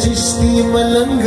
चिश्ती मलंग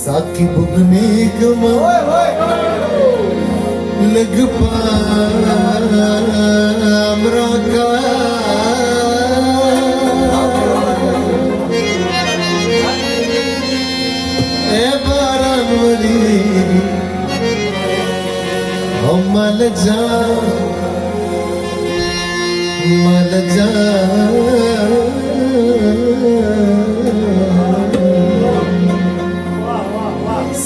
साकी बुगने गमा लग पामरा का ए बारानवली मल जा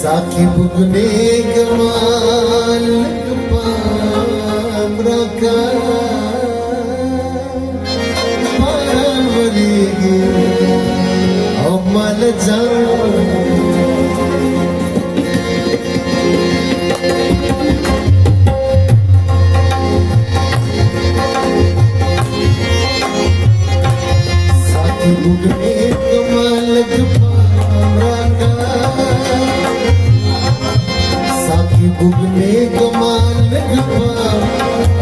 साकी बुगने गमाल पामरा का बारानवली मल जा साकी बुगने गमाल पामरा का बुगने कमाल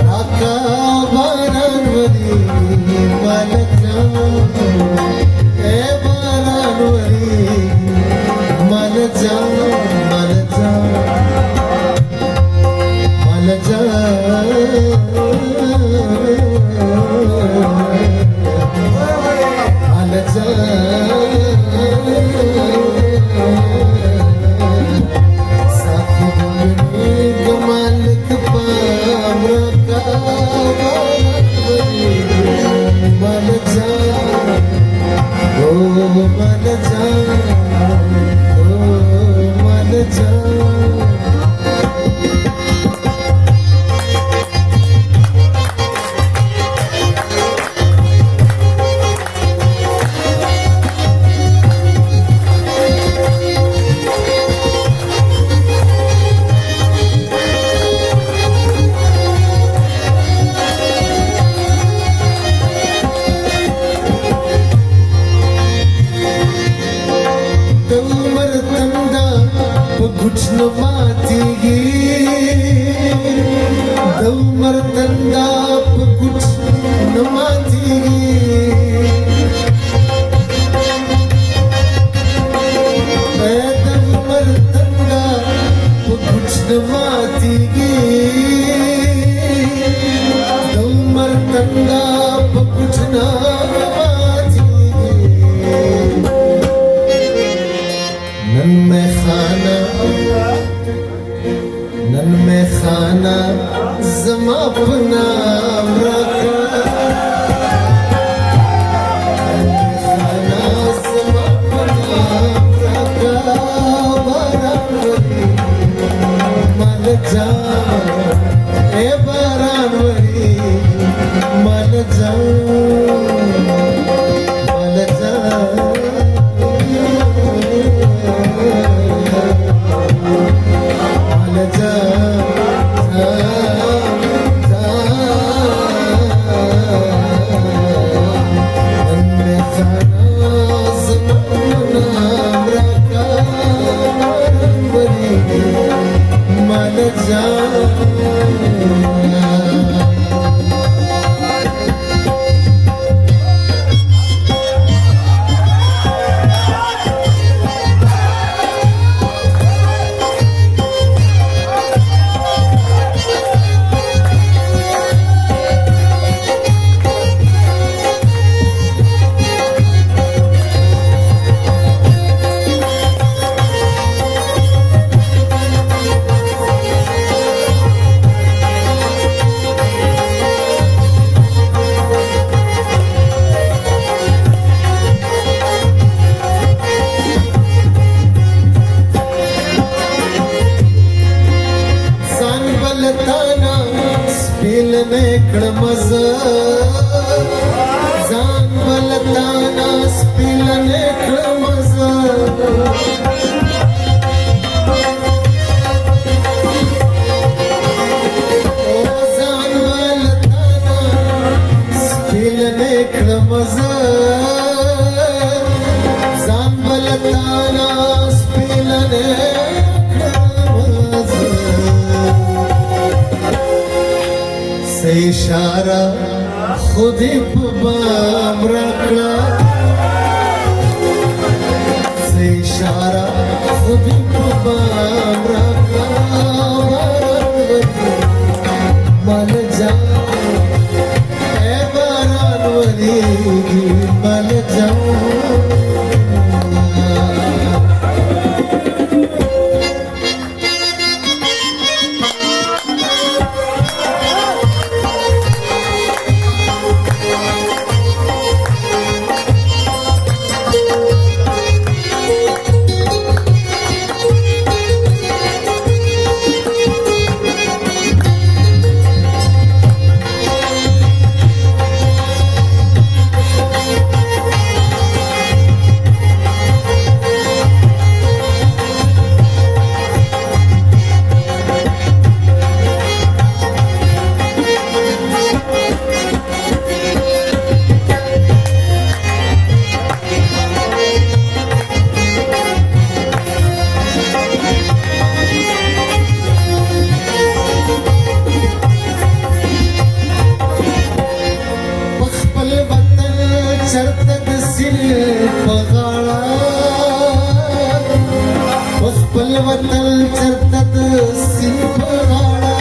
राका बारानवली मल जा ए बारानवली मल जा मल जा मल जा मल जा कुछ न मातेगी दमर तंदा कुछ न मातेगी दमर तंदा कुछ न मातेगी दमर तंदा कुछ न नन में खाना जमा अपना रखा खाना जमा अपना रखा बारानवली मल जा ए बारानवली मल जा मल जा मल जा मज जान बलताना स्पिलने मज जान बलताना स्पिलने मज जान बलताना स्पिलने से इशारा खुद ही बाम रखना से इशारा खुद ही बाम रखना मन जा ए बारानवरी मन जाऊं चरतद सिर पगाड़ा पल वतन चरतद सिर पगाड़ा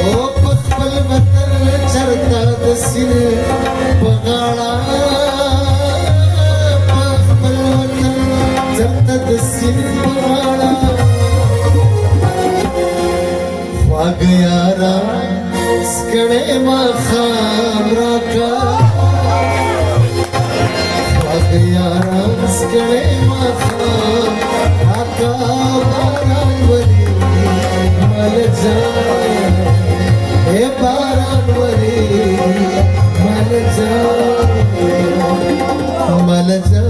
ओ पल वतन चरतद सिर पगाड़ा पल वतन चरतद सिर पगाड़ा वागयारा स्कड़े माखाम राका वागयारा स्कड़े माखाम राका बारानवरी मल जा हे बारानवरी मल जा मल जा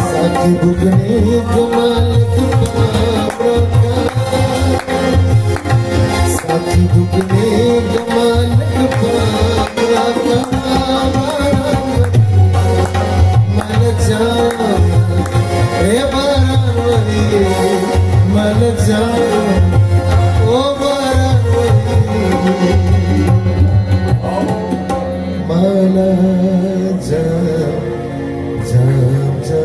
साथी बुगने कमाल साथी बुगने कमाल मन जा हे बारानवरी मन जा ओ बारानवरी माला जा जा जा